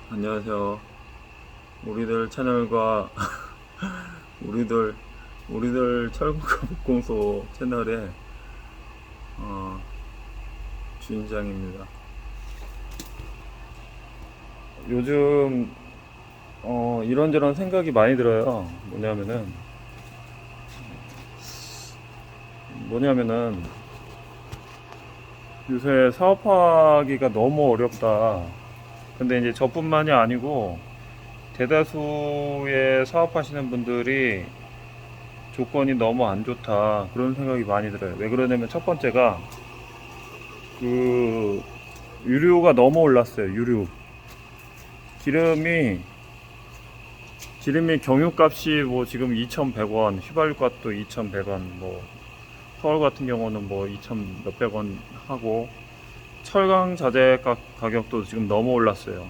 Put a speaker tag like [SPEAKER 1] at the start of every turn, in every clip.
[SPEAKER 1] 안녕하세요. 우리들 채널과 우리들 철국가 목공소 채널의 어, 주인장입니다. 요즘 이런저런 생각이 많이 들어요. 뭐냐면은 요새 사업하기가 너무 어렵다. 근데 이제 저뿐만이 아니고 대다수의 사업하시는 분들이 조건이 너무 안 좋다, 그런 생각이 많이 들어요. 왜 그러냐면 첫 번째가 그 유류가 너무 올랐어요. 유류 기름이 경유값이 뭐 지금 2,100원, 휘발유값도 2,100원, 뭐 서울 같은 경우는 뭐 2,000 몇백 원 하고, 철강 자재 가격도 지금 너무 올랐어요.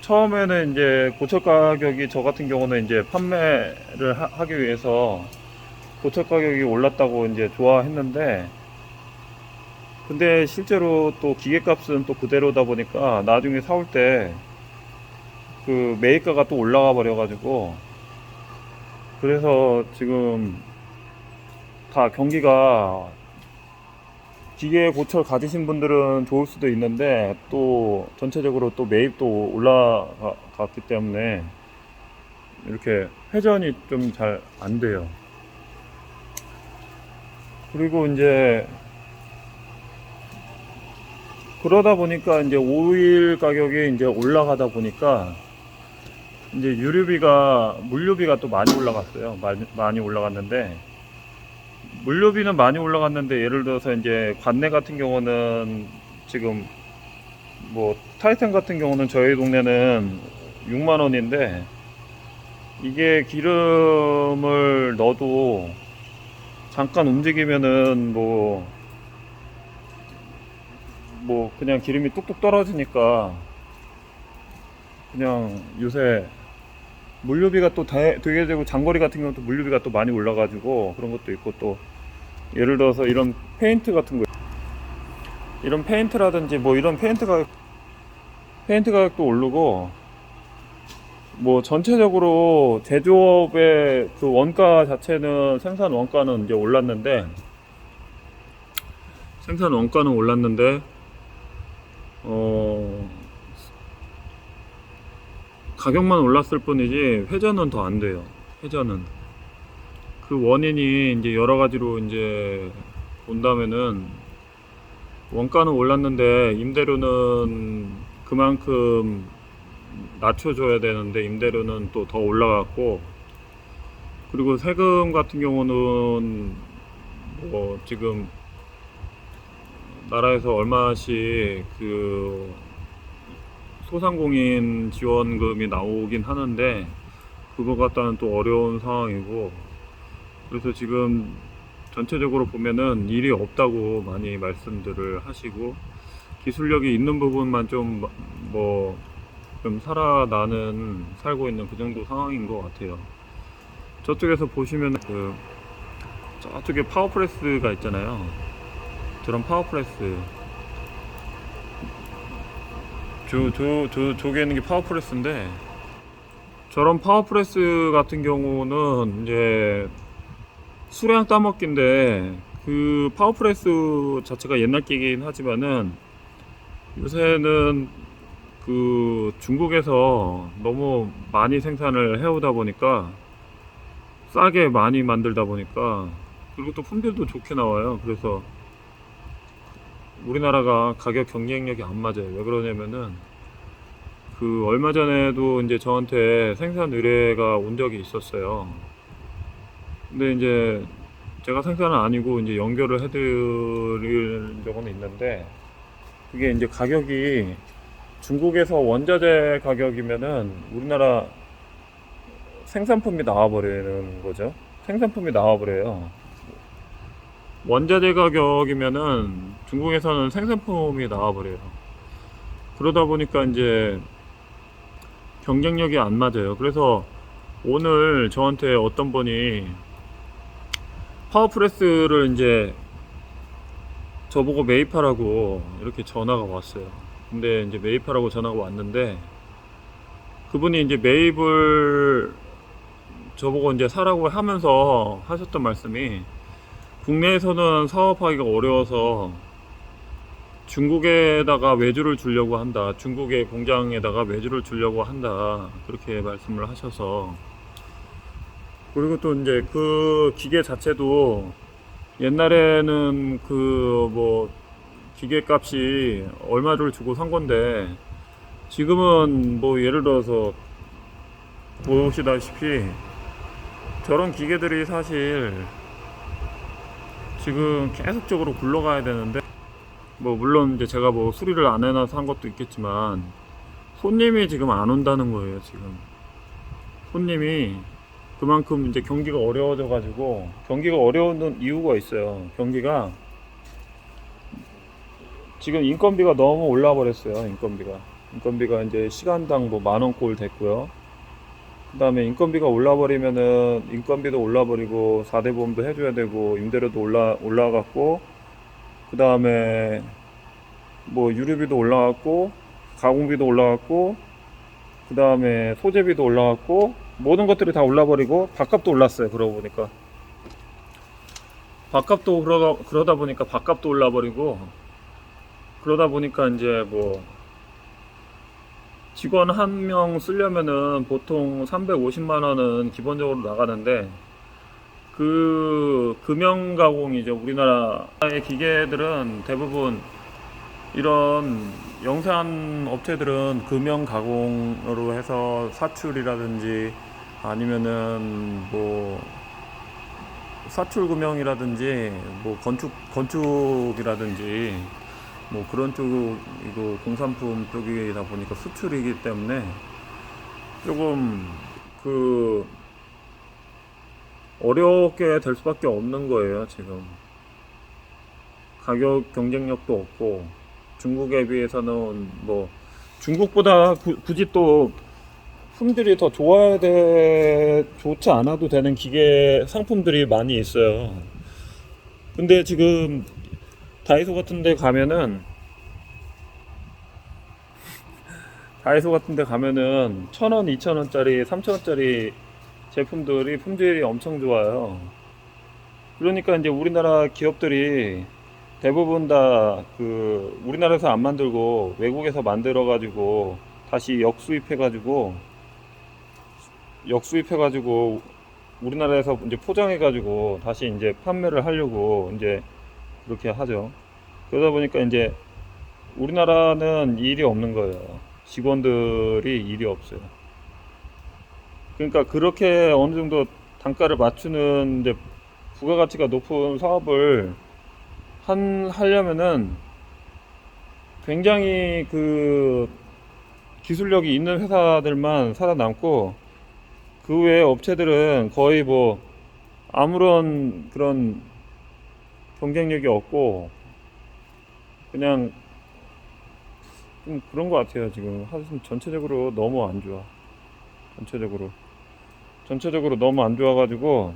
[SPEAKER 1] 처음에는 이제 고철 가격이, 저 같은 경우는 이제 판매를 하기 위해서 고철 가격이 올랐다고 이제 좋아했는데, 근데 실제로 또 기계값은 또 그대로다 보니까 나중에 사올 때 그 매입가가 또 올라가 버려가지고, 그래서 지금 다 경기가, 기계 고철 가지신 분들은 좋을 수도 있는데 또 전체적으로 또 매입도 올라갔기 때문에 이렇게 회전이 좀 잘 안 돼요. 그리고 이제 그러다 보니까 이제 오일 가격이 이제 올라가다 보니까 이제 물류비가 또 많이 올라갔어요. 많이 올라갔는데, 물류비는 많이 올라갔는데, 예를 들어서 이제 관내 같은 경우는 지금 뭐 타이탄 같은 경우는 저희 동네는 6만 원인데, 이게 기름을 넣어도 잠깐 움직이면은 뭐 그냥 기름이 뚝뚝 떨어지니까, 그냥 요새 물류비가 또 되게 되고, 장거리 같은 경우도 물류비가 또 많이 올라가지고 그런 것도 있고, 또 예를 들어서 이런 페인트 같은 거, 이런 페인트라든지 뭐 이런 페인트 가격도 오르고, 뭐 전체적으로 제조업의 그 원가 자체는, 생산 원가는 올랐는데 어 가격만 올랐을 뿐이지 회전은 더 안 돼요. 회전은, 그 원인이 이제 여러 가지로 이제 본다면은, 원가는 올랐는데 임대료는 그만큼 낮춰줘야 되는데 임대료는 또 더 올라갔고, 그리고 세금 같은 경우는 뭐 지금 나라에서 얼마씩 그 소상공인 지원금이 나오긴 하는데, 그거 갖다는 또 어려운 상황이고, 그래서 지금 전체적으로 보면은 일이 없다고 많이 말씀들을 하시고, 기술력이 있는 부분만 좀 살고 있는 그 정도 상황인 것 같아요. 저쪽에서 보시면 저쪽에 파워프레스가 있잖아요. 저런 파워프레스, 저기에 있는 게 파워프레스인데, 저런 파워프레스 같은 경우는 이제 수량 따먹기인데, 그 파워프레스 자체가 옛날 기계이긴 하지만은 요새는 그 중국에서 너무 많이 생산을 해오다 보니까, 싸게 많이 만들다 보니까, 그리고 또 품질도 좋게 나와요. 그래서 우리나라가 가격 경쟁력이 안 맞아요. 왜 그러냐면은, 그 얼마 전에도 이제 저한테 생산 의뢰가 온 적이 있었어요. 근데 이제 제가 생산은 아니고 이제 연결을 해드릴 적은 있는데, 그게 이제 가격이 중국에서 원자재 가격이면은 우리나라 생산품이 나와버리는 거죠. 생산품이 나와버려요. 원자재 가격이면은 중국에서는 생산품이 나와버려요. 그러다 보니까 이제 경쟁력이 안 맞아요. 그래서 오늘 저한테 어떤 분이 파워프레스를 이제 저보고 매입하라고 이렇게 전화가 왔어요. 근데 이제 매입하라고 전화가 왔는데, 그분이 이제 매입을 저보고 이제 사라고 하면서 하셨던 말씀이, 국내에서는 사업하기가 어려워서 중국에다가 외주를 주려고 한다. 중국의 공장에다가 외주를 주려고 한다. 그렇게 말씀을 하셔서, 그리고 또 이제 그 기계 자체도 옛날에는 그 뭐 기계 값이 얼마를 주고 산 건데, 지금은 뭐 예를 들어서 보시다시피 저런 기계들이 사실 지금 계속적으로 굴러가야 되는데, 뭐 물론 이제 제가 뭐 수리를 안 해놔서 한 것도 있겠지만 손님이 지금 안 온다는 거예요. 지금 손님이 그만큼 이제 경기가 어려워져 가지고, 경기가 어려운 이유가 있어요. 경기가 지금 인건비가 너무 올라 버렸어요. 인건비가 이제 시간당 뭐 10,000꼴 됐고요. 그 다음에 인건비가 올라버리면은 인건비도 올라버리고 4대 보험도 해줘야 되고 임대료도 올라갔고, 그 다음에 뭐 유류비도 올라갔고 가공비도 올라갔고, 그 다음에 소재비도 올라갔고, 모든 것들이 다 올라버리고 밥값도 올랐어요. 그러고 보니까 밥값도 그러다 보니까 밥값도 올라버리고, 그러다 보니까 이제 뭐 직원 한 명 쓰려면은 보통 350만 원은 기본적으로 나가는데, 그 금형 가공이죠. 우리나라의 기계들은 대부분 이런 영세한 업체들은 금형 가공으로 해서 사출이라든지 아니면은 뭐 사출 금형이라든지 뭐 건축이라든지 뭐 그런 쪽이고 공산품 쪽이다 보니까 수출이기 때문에 조금 그 어렵게 될 수밖에 없는 거예요. 지금 가격 경쟁력도 없고, 중국에 비해서는 뭐 중국보다 굳이 또 품질이 더 좋지 않아도 되는 기계 상품들이 많이 있어요. 근데 지금 다이소 같은 데 가면은 1,000원, 2,000원짜리, 3,000원짜리 제품들이 품질이 엄청 좋아요. 그러니까 이제 우리나라 기업들이 대부분 다 그 우리나라에서 안 만들고 외국에서 만들어 가지고 다시 역수입해 가지고 우리나라에서 이제 포장해 가지고 다시 이제 판매를 하려고 이제 그렇게 하죠. 그러다 보니까 이제 우리나라는 일이 없는 거예요. 직원들이 일이 없어요. 그러니까 그렇게 어느 정도 단가를 맞추는 이제 부가가치가 높은 사업을 하려면은 굉장히 그 기술력이 있는 회사들만 살아남고, 그 외의 업체들은 거의 뭐 아무런 그런 경쟁력이 없고 그냥 좀 그런 것 같아요. 지금 하여튼 전체적으로 너무 안 좋아. 전체적으로 너무 안 좋아가지고,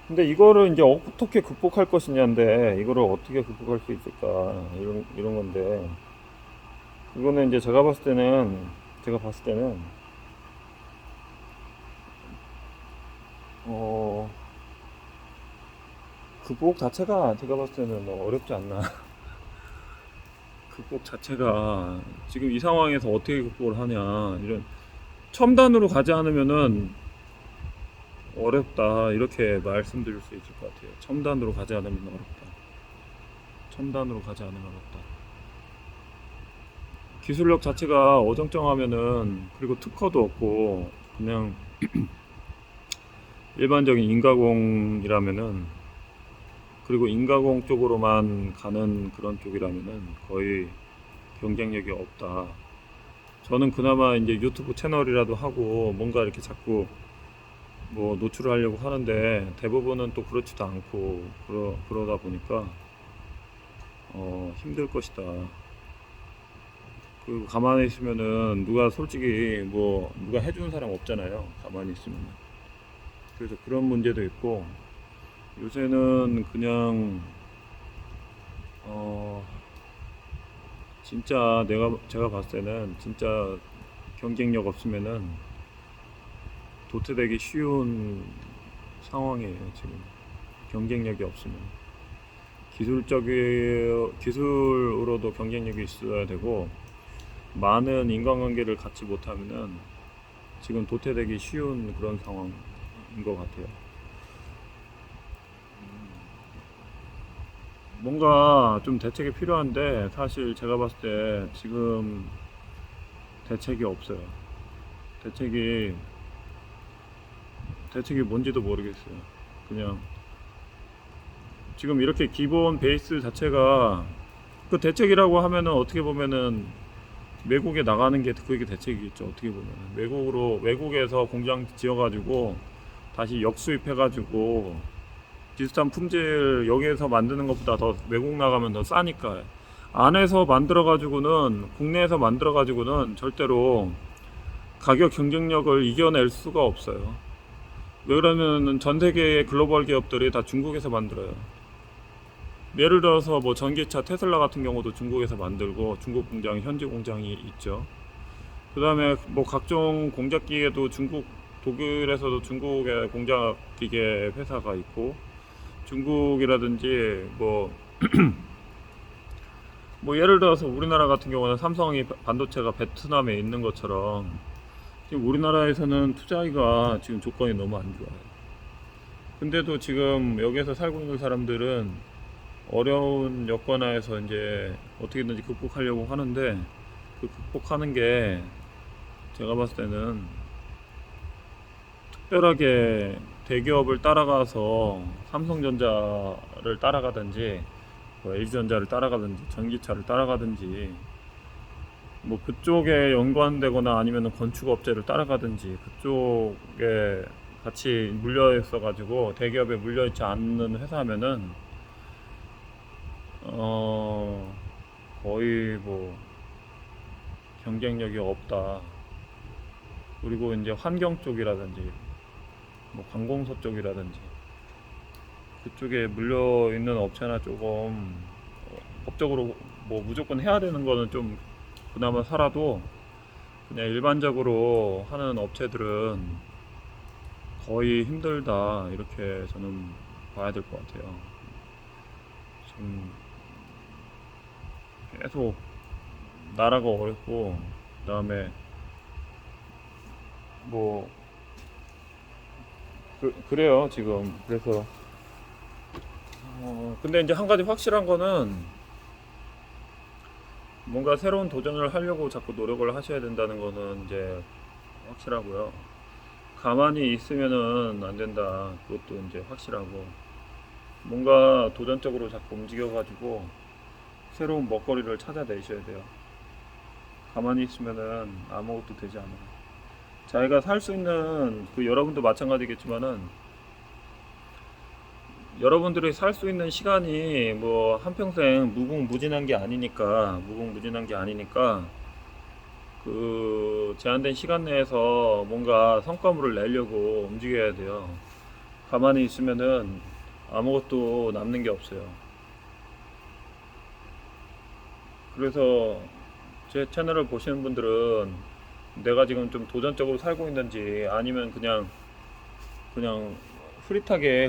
[SPEAKER 1] 근데 이거를 이제 어떻게 극복할 것이냐인데, 이거를 어떻게 극복할 수 있을까, 이런 건데, 이거는 이제 제가 봤을 때는 어 극복 자체가 제가 봤을 때는 어렵지 않나. 극복 자체가 지금 이 상황에서 어떻게 극복을 하냐, 이런 첨단으로 가지 않으면은 어렵다, 이렇게 말씀드릴 수 있을 것 같아요. 첨단으로 가지 않으면 어렵다. 기술력 자체가 어정쩡하면은, 그리고 특허도 없고 그냥 일반적인 인가공이라면은, 그리고 인가공 쪽으로만 가는 그런 쪽이라면은 거의 경쟁력이 없다. 저는 그나마 이제 유튜브 채널이라도 하고 뭔가 이렇게 자꾸 뭐 노출을 하려고 하는데, 대부분은 또 그렇지도 않고 그러다 보니까 힘들 것이다. 그 가만히 있으면은 누가 해주는 사람 없잖아요. 가만히 있으면. 그래서 그런 문제도 있고, 요새는 그냥 어, 진짜 제가 봤을 때는 진짜 경쟁력 없으면은 도태되기 쉬운 상황이에요, 지금. 경쟁력이 없으면. 기술으로도 경쟁력이 있어야 되고, 많은 인간관계를 갖지 못하면은 지금 도태되기 쉬운 그런 상황인 것 같아요. 뭔가 좀 대책이 필요한데, 사실 제가 봤을 때 지금 대책이 없어요. 대책이 뭔지도 모르겠어요. 그냥 지금 이렇게 기본 베이스 자체가, 그 대책이라고 하면은 어떻게 보면은 외국에 나가는 게 그게 대책이겠죠. 어떻게 보면 외국에서 공장 지어가지고 다시 역수입해가지고 비슷한 품질 여기에서 만드는 것보다 더 외국 나가면 더 싸니까, 안에서 만들어가지고는, 국내에서 만들어가지고는 절대로 가격 경쟁력을 이겨낼 수가 없어요. 왜 그러면은 전 세계의 글로벌 기업들이 다 중국에서 만들어요. 예를 들어서 뭐 전기차 테슬라 같은 경우도 중국에서 만들고, 중국 공장, 현지 공장이 있죠. 그 다음에 뭐 각종 공작 기계도 독일에서도 중국의 공작 기계 회사가 있고, 중국이라든지 뭐 예를 들어서 우리나라 같은 경우는 삼성이 반도체가 베트남에 있는 것처럼, 지금 우리나라에서는 투자하기가 지금 조건이 너무 안 좋아요. 근데도 지금 여기에서 살고 있는 사람들은 어려운 여건 하에서 이제 어떻게든지 극복하려고 하는데, 그 극복하는 게 제가 봤을 때는 특별하게 대기업을 따라가서 삼성전자를 따라가든지, 뭐 LG전자를 따라가든지, 전기차를 따라가든지, 뭐 그쪽에 연관되거나 아니면 건축업체를 따라가든지, 그쪽에 같이 물려 있어 가지고 대기업에 물려 있지 않는 회사면은 거의 뭐 경쟁력이 없다. 그리고 이제 환경 쪽이라든지 뭐 관공서 쪽이라든지 그쪽에 물려 있는 업체나 조금 법적으로 뭐 무조건 해야 되는 거는 좀 그나마 살아도, 그냥 일반적으로 하는 업체들은 거의 힘들다, 이렇게 저는 봐야 될 것 같아요. 지금 계속 나라가 어렵고, 그 다음에 뭐 그래요 지금. 그래서 근데 이제 한 가지 확실한 거는, 뭔가 새로운 도전을 하려고 자꾸 노력을 하셔야 된다는 거는 이제 확실하고요. 가만히 있으면은 안 된다, 그것도 이제 확실하고, 뭔가 도전적으로 자꾸 움직여가지고 새로운 먹거리를 찾아내셔야 돼요. 가만히 있으면은 아무것도 되지 않아요. 자기가 살 수 있는, 여러분도 마찬가지겠지만은, 여러분들이 살 수 있는 시간이 뭐 한평생 무궁무진한 게 아니니까 그 제한된 시간 내에서 뭔가 성과물을 내려고 움직여야 돼요. 가만히 있으면은 아무것도 남는 게 없어요. 그래서 제 채널을 보시는 분들은 내가 지금 좀 도전적으로 살고 있는지, 아니면 그냥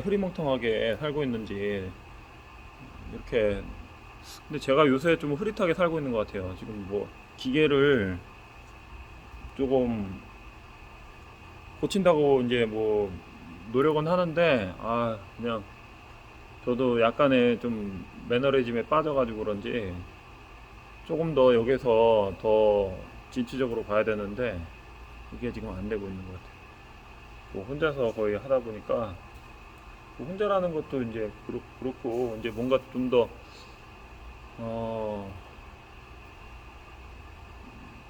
[SPEAKER 1] 흐리멍텅하게 살고 있는지, 이렇게. 근데 제가 요새 좀 흐릿하게 살고 있는 것 같아요. 지금 뭐 기계를 조금 고친다고 이제 뭐 노력은 하는데, 그냥 저도 약간의 좀 매너리즘에 빠져가지고 그런지 조금 더 여기서 더 진취적으로 가야 되는데, 이게 지금 안 되고 있는 것 같아요. 뭐 혼자서 거의 하다 보니까, 뭐 혼자라는 것도 이제 그렇고, 이제 뭔가 좀 더 어,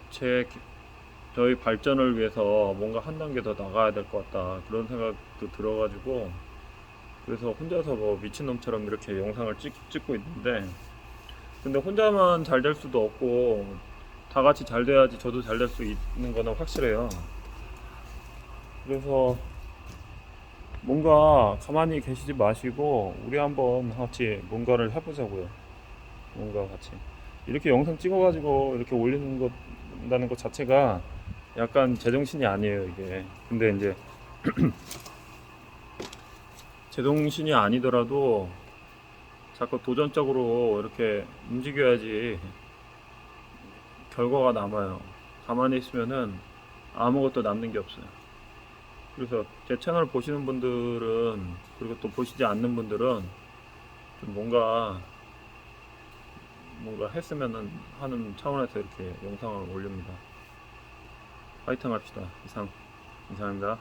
[SPEAKER 1] 제 저희 발전을 위해서 뭔가 한 단계 더 나가야 될 것 같다, 그런 생각도 들어가지고, 그래서 혼자서 뭐 미친놈처럼 이렇게 영상을 찍고 있는데, 근데 혼자만 잘 될 수도 없고 다 같이 잘 돼야지 저도 잘 될 수 있는 거는 확실해요. 그래서 뭔가 가만히 계시지 마시고 우리 한번 같이 뭔가를 해보자고요. 뭔가 같이 이렇게 영상 찍어가지고 이렇게 올리는 것 자체가 약간 제정신이 아니에요 이게. 근데 이제 제정신이 아니더라도 자꾸 도전적으로 이렇게 움직여야지 결과가 남아요. 가만히 있으면은 아무것도 남는 게 없어요. 그래서 제 채널 보시는 분들은, 그리고 또 보시지 않는 분들은 좀 뭔가 했으면 하는 차원에서 이렇게 영상을 올립니다. 파이팅 합시다. 이상입니다.